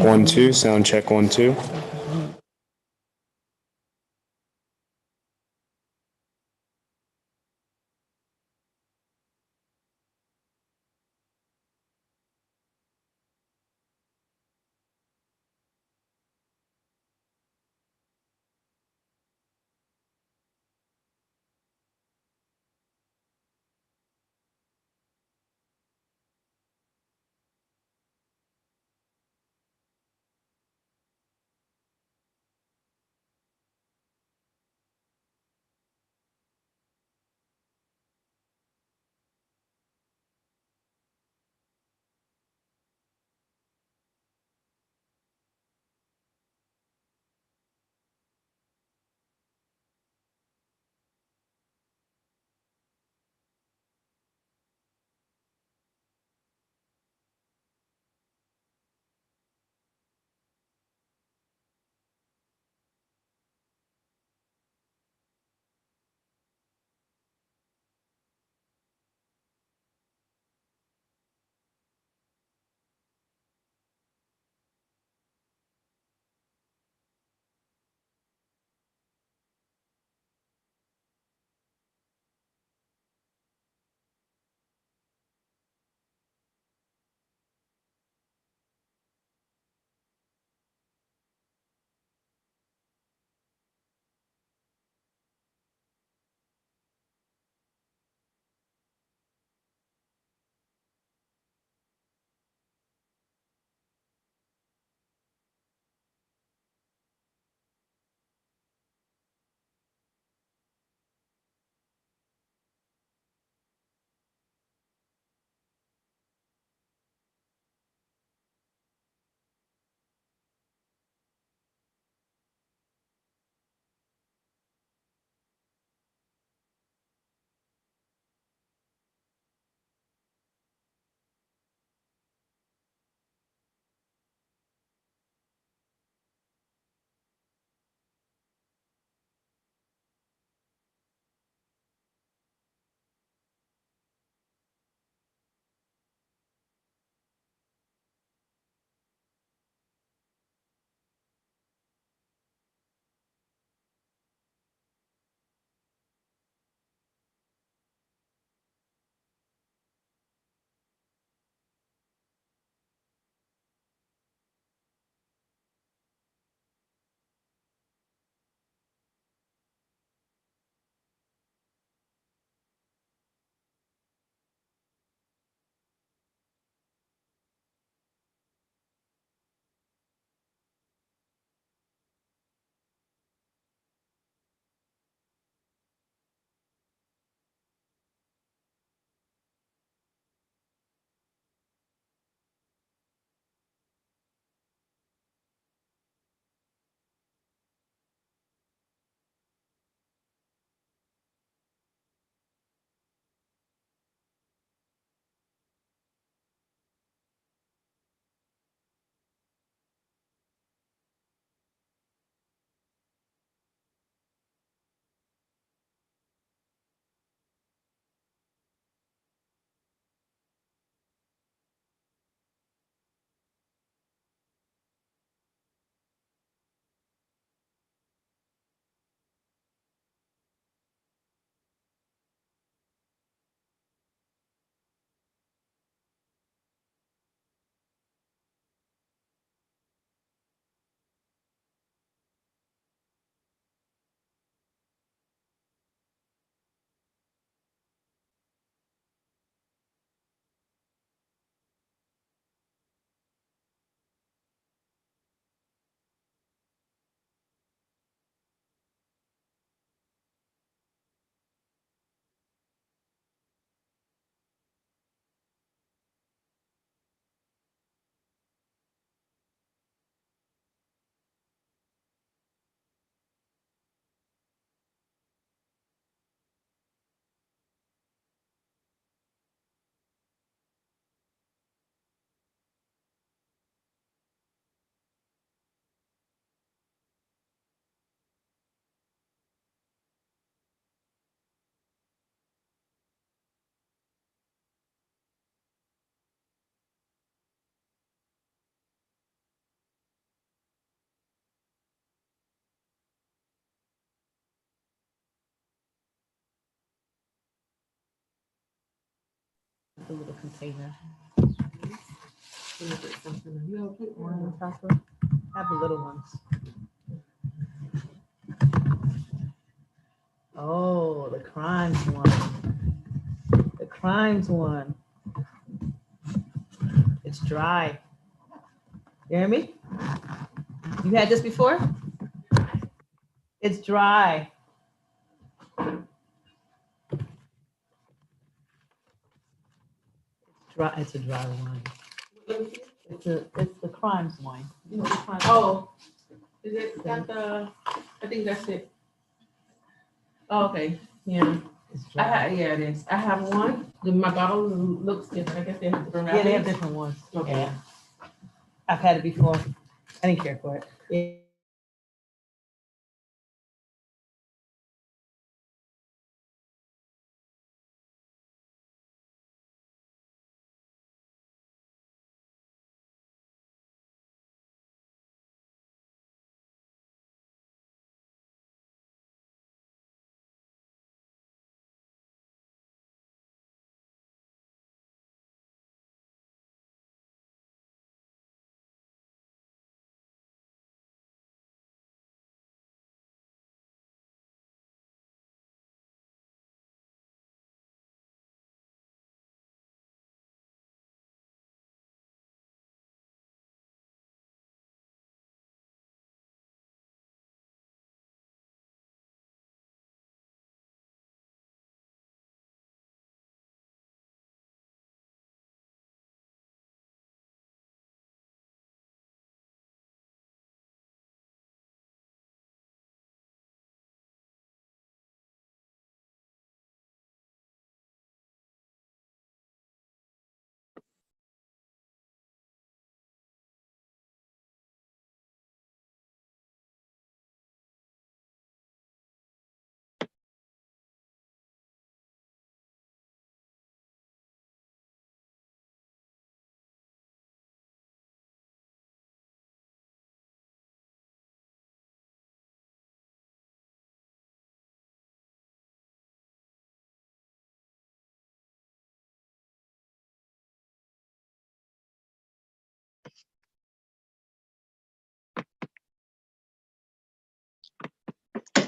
1 2, sound check 1 2. The little container. You have a one chocolate? Have the little ones. Oh, the crimes one. The crimes one. It's dry. You hear me? You had this before? It's dry. It's dry. It's a dry wine. It's the crimes wine. You know the crimes. Oh, is it got the? I think that's it. Oh, okay. Yeah. It's I dry. yeah, it is. I have one. My bottle looks different. I guess they have different Yeah, they have wrappings. different ones. Okay. Yeah. I've had it before. I didn't care for it. Yeah.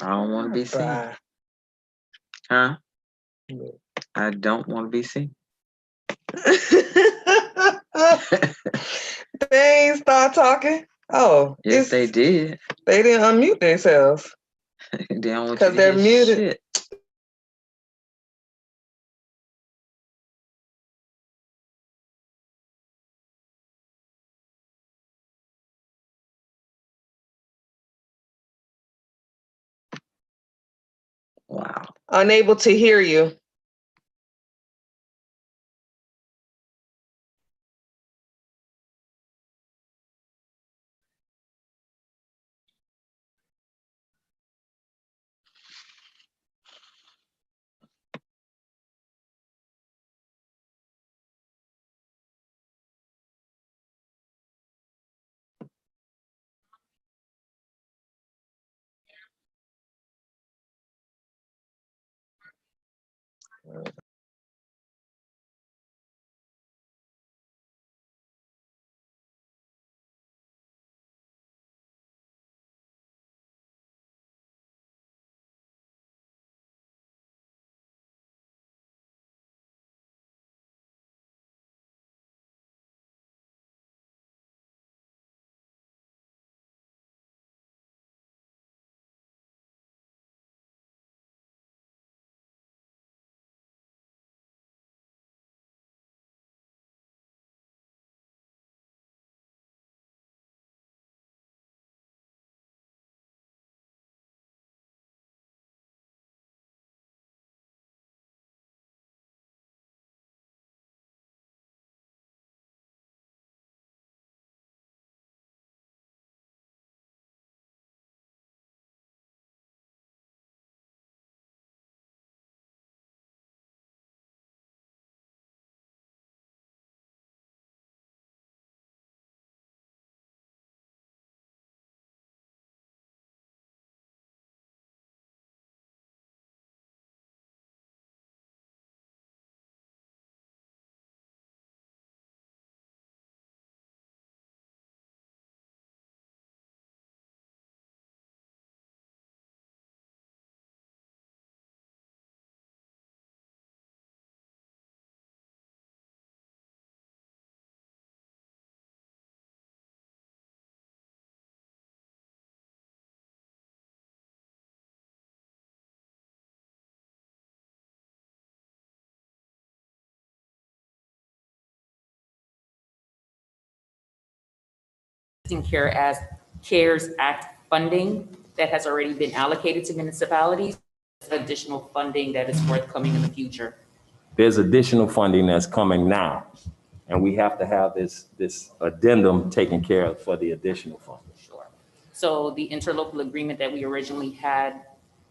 I don't want to be seen. Bye. Huh? I don't want to be seen. They ain't start talking. Oh, Yes, they did. They didn't unmute themselves They don't want you because to they're hear muted. shit. Wow. Unable to hear you. CARES Act funding that has already been allocated to municipalities, additional funding that is forthcoming in the future. There's additional funding that's coming now, and we have to have this addendum taken care of for the additional funding. Sure. So the interlocal agreement that we originally had,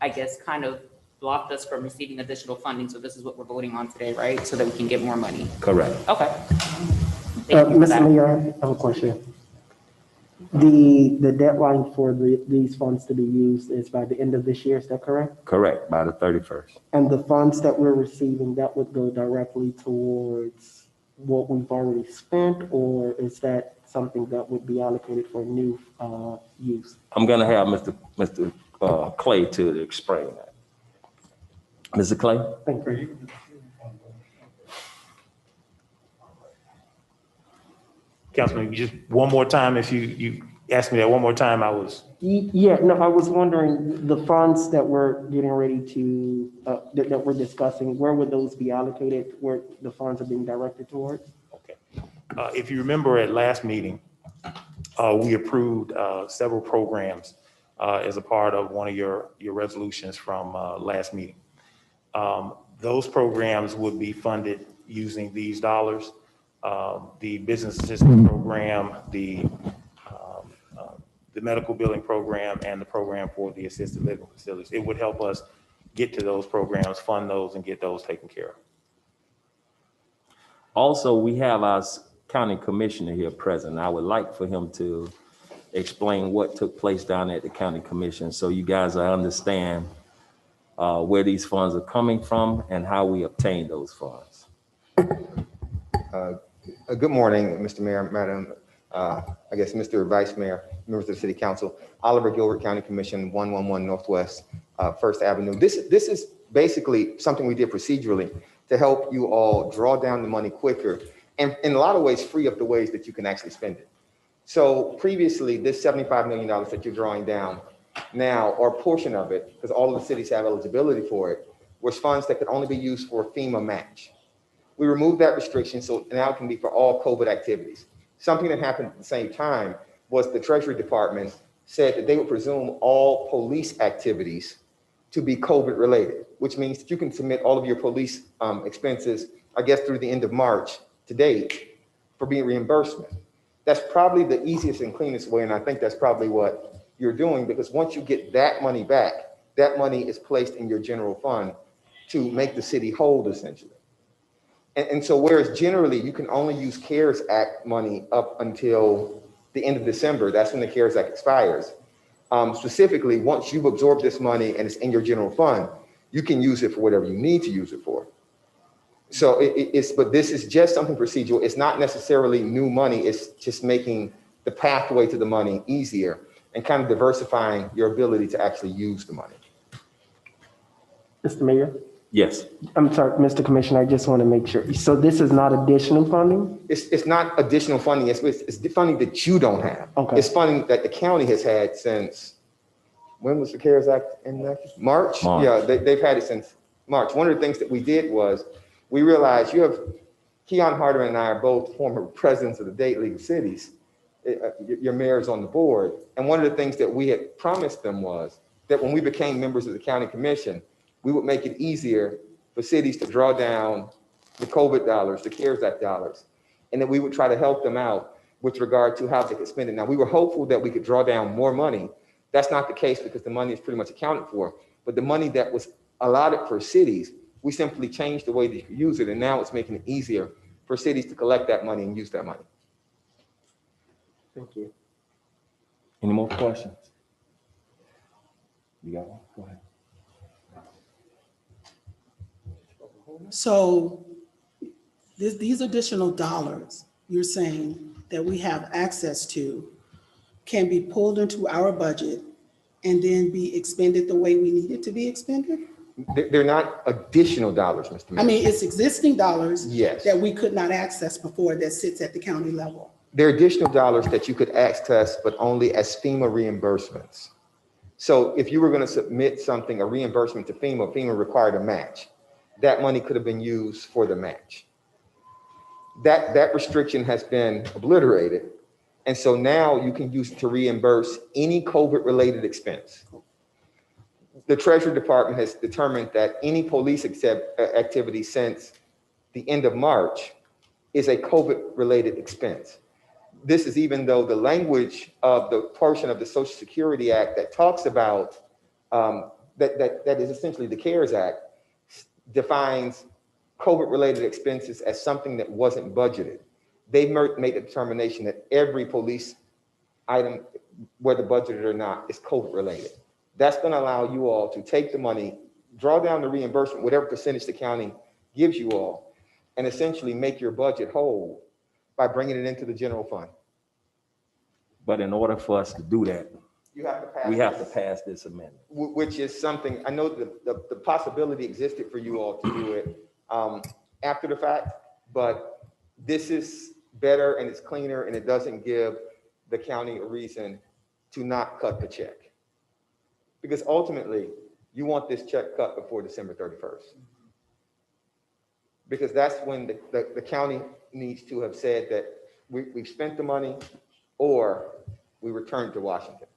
I guess, kind of blocked us from receiving additional funding. So this is what we're voting on today, right? So that we can get more money. Correct. Okay. Thank you for that. Mr. Mayor, I have a question. The deadline for these funds to be used is by the end of this year, is that correct? Correct, by the 31st. And the funds that we're receiving, that would go directly towards what we've already spent, or is that something that would be allocated for new use? I'm gonna have Mr. Clay to explain that. Mr. Clay? Thank you. Councilman, just one more time, if you asked me that one more time, I was. Yeah, no, I was wondering, the funds that we're getting ready to, that we're discussing, where would those be allocated, where the funds are being directed towards? Okay. If you remember at last meeting, we approved several programs as a part of one of your resolutions from last meeting. Those programs would be funded using these dollars. The business assistance program, the medical billing program, and the program for the assisted living facilities. It would help us get to those programs, fund those, and get those taken care of. Also, we have our county commissioner here present. I would like for him to explain what took place down at the county commission, so you guys understand where these funds are coming from and how we obtain those funds. Good morning, Mr. Mayor, Madam, I guess Mr. Vice Mayor, members of the City Council. Oliver Gilbert, County Commission, 111 Northwest 1st Avenue. This is basically something we did procedurally to help you all draw down the money quicker and in a lot of ways free up the ways that you can actually spend it. So previously, this $75 million that you're drawing down now, or a portion of it, because all of the cities have eligibility for it, was funds that could only be used for FEMA match. We removed that restriction, so now it can be for all COVID activities. Something that happened at the same time was the Treasury Department said that they would presume all police activities to be COVID related, which means that you can submit all of your police expenses, I guess, through the end of March to date for being reimbursement. That's probably the easiest and cleanest way, and I think that's probably what you're doing, because once you get that money back, that money is placed in your general fund to make the city whole, essentially. And so whereas generally you can only use CARES Act money up until the end of December, that's when the CARES Act expires. Specifically, once you've absorbed this money and it's in your general fund, you can use it for whatever you need to use it for. So but this is just something procedural. It's not necessarily new money. It's just making the pathway to the money easier and kind of diversifying your ability to actually use the money. Mr. Mayor? Yes. I'm sorry, Mr. Commissioner, I just want to make sure. So this is not additional funding? It's not additional funding. It's the funding that you don't have. Okay. It's funding that the county has had since, when was the CARES Act enacted? March? Yeah, they've had it since March. One of the things that we did was we realized Keon Harder and I are both former presidents of the Dade League of Cities. Your mayor's on the board. And one of the things that we had promised them was that when we became members of the county commission, we would make it easier for cities to draw down the COVID dollars, the CARES Act dollars, and that we would try to help them out with regard to how they could spend it. Now, we were hopeful that we could draw down more money. That's not the case because the money is pretty much accounted for, but the money that was allotted for cities, we simply changed the way they could use it, and now it's making it easier for cities to collect that money and use that money. Thank you. Any more questions? You got one? Go ahead. So these additional dollars you're saying that we have access to can be pulled into our budget and then be expended the way we need it to be expended? They're not additional dollars, Mr. Mayor. I mean, it's existing dollars Yes. that we could not access before that sits at the county level. They're additional dollars that you could access, but only as FEMA reimbursements. So if you were going to submit something, a reimbursement to FEMA, FEMA required a match. That money could have been used for the match. That restriction has been obliterated. And so now you can use it to reimburse any COVID-related expense. The Treasury Department has determined that any police activity since the end of March is a COVID-related expense. This is even though the language of the portion of the Social Security Act that talks about, that is essentially the CARES Act, defines COVID-related expenses as something that wasn't budgeted. They've made a determination that every police item, whether budgeted or not, is COVID-related. That's going to allow you all to take the money, draw down the reimbursement, whatever percentage the county gives you all, and essentially make your budget whole by bringing it into the general fund. But in order for us to do that, You have to pass. we have to pass this amendment. Which is something, I know the possibility existed for you all to do it after the fact, but this is better and it's cleaner and it doesn't give the county a reason to not cut the check. Because ultimately, you want this check cut before December 31st. Because that's when the county needs to have said that we've spent the money or we return to Washington.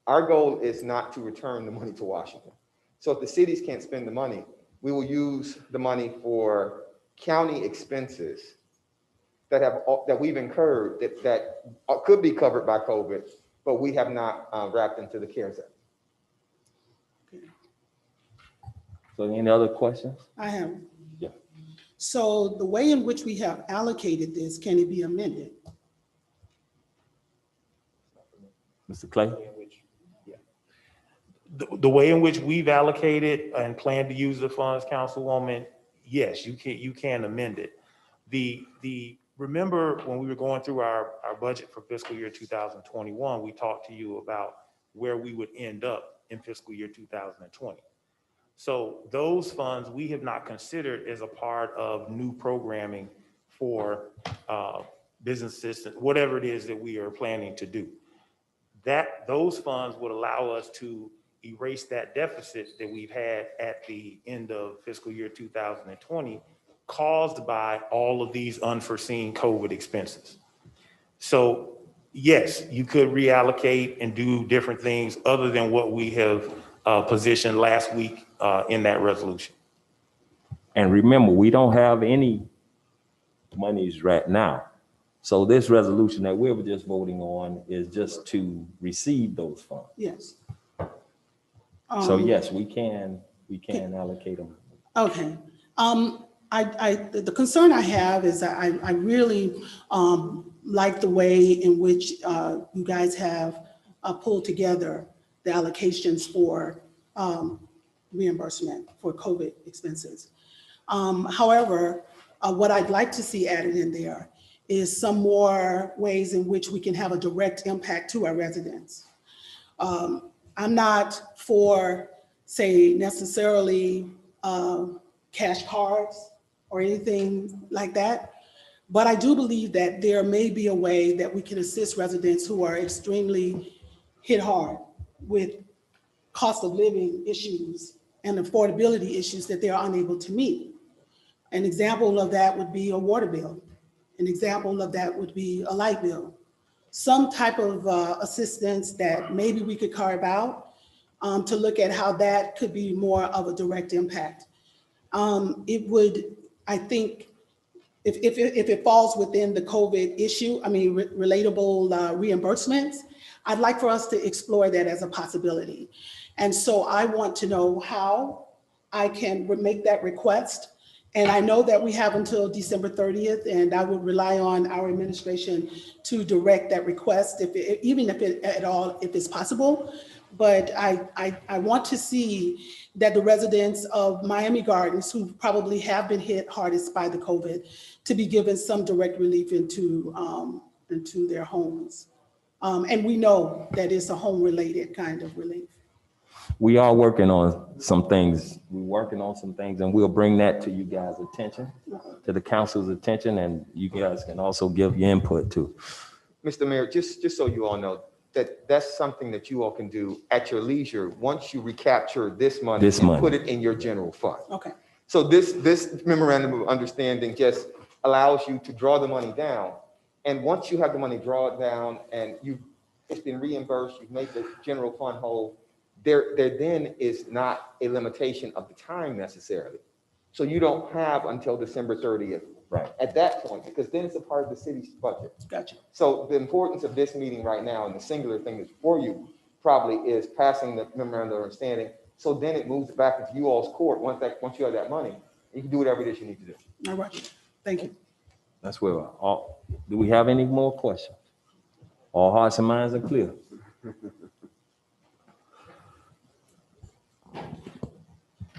Our goal is not to return the money to Washington. So if the cities can't spend the money, we will use the money for county expenses that we've incurred that could be covered by COVID, but we have not wrapped into the CARES Act. So any other questions? I have. Yeah. So the way in which we have allocated this, can it be amended? Mr. Clay? The way in which we've allocated and plan to use the funds, Councilwoman, yes, you can amend it. Remember when we were going through our budget for fiscal year 2021, we talked to you about where we would end up in fiscal year 2020. So those funds we have not considered as a part of new programming for business assistance, whatever it is that we are planning to do. Those funds would allow us to erase that deficit that we've had at the end of fiscal year 2020 caused by all of these unforeseen COVID expenses. So yes, you could reallocate and do different things other than what we have positioned last week in that resolution. And remember, we don't have any monies right now. So this resolution that we were just voting on is just to receive those funds. Yes. So yes, we can allocate them. Okay. The concern I have is that I really like the way in which you guys have pulled together the allocations for reimbursement for COVID expenses. However, what I'd like to see added in there is some more ways in which we can have a direct impact to our residents. I'm not for, say, necessarily cash cards or anything like that, but I do believe that there may be a way that we can assist residents who are extremely hit hard with cost of living issues and affordability issues that they are unable to meet. An example of that would be a water bill. An example of that would be a light bill. Some type of assistance that maybe we could carve out to look at how that could be more of a direct impact. It would, I think, if it falls within the COVID issue, relatable reimbursements, I'd like for us to explore that as a possibility. And so I want to know how I can make that request. And I know that we have until December 30th, and I would rely on our administration to direct that request, even if it's possible. But I want to see that the residents of Miami Gardens, who probably have been hit hardest by the COVID, to be given some direct relief into their homes. And we know that it's a home-related kind of relief. We are working on some things. We're working on some things, and we'll bring that to you guys' attention, to the council's attention, and you guys can also give your input too. Mr. Mayor, just so you all know, that's something that you all can do at your leisure once you recapture this money and put it in your general fund. Okay. So this memorandum of understanding just allows you to draw the money down And once you have the money, draw it down and it's been reimbursed, you've made the general fund whole, there then is not a limitation of the time necessarily. So you don't have until December 30th. Right. At that point, because then it's a part of the city's budget. Gotcha. So the importance of this meeting right now and the singular thing that's for you probably is passing the memorandum of understanding. So then it moves back into you all's court once you have that money. You can do whatever it is you need to do. All right, thank you. That's where, do we have any more questions? All hearts and minds are clear.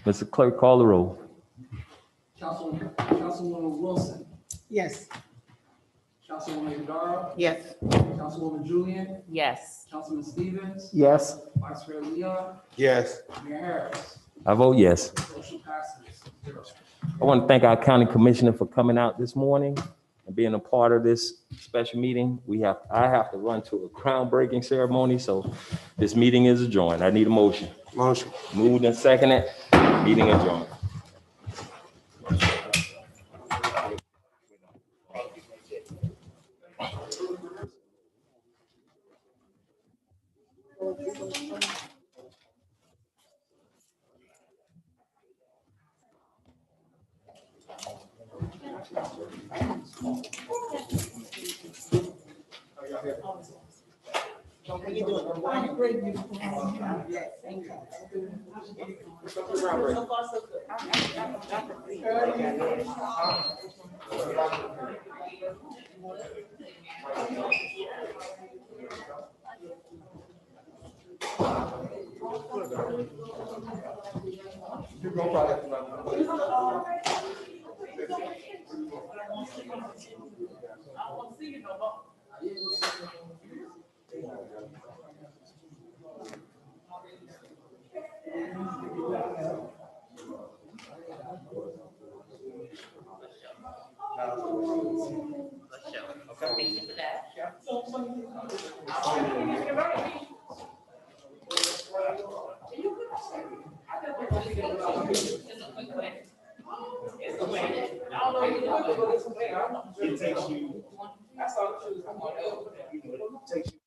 Mr. Clerk, call the roll. Councilwoman Wilson, Yes. Councilwoman Yadara, Yes. Councilwoman Julian, Yes. Councilman Stevens, Yes. Vice Mayor Leon, Yes. Mayor Harris. I vote yes. Motion passes 0. I want to thank our county commissioner for coming out this morning and being a part of this special meeting. I have to run to a groundbreaking ceremony, so this meeting is adjourned. I need a motion. Motion. Moved and seconded, meeting adjourned. It takes you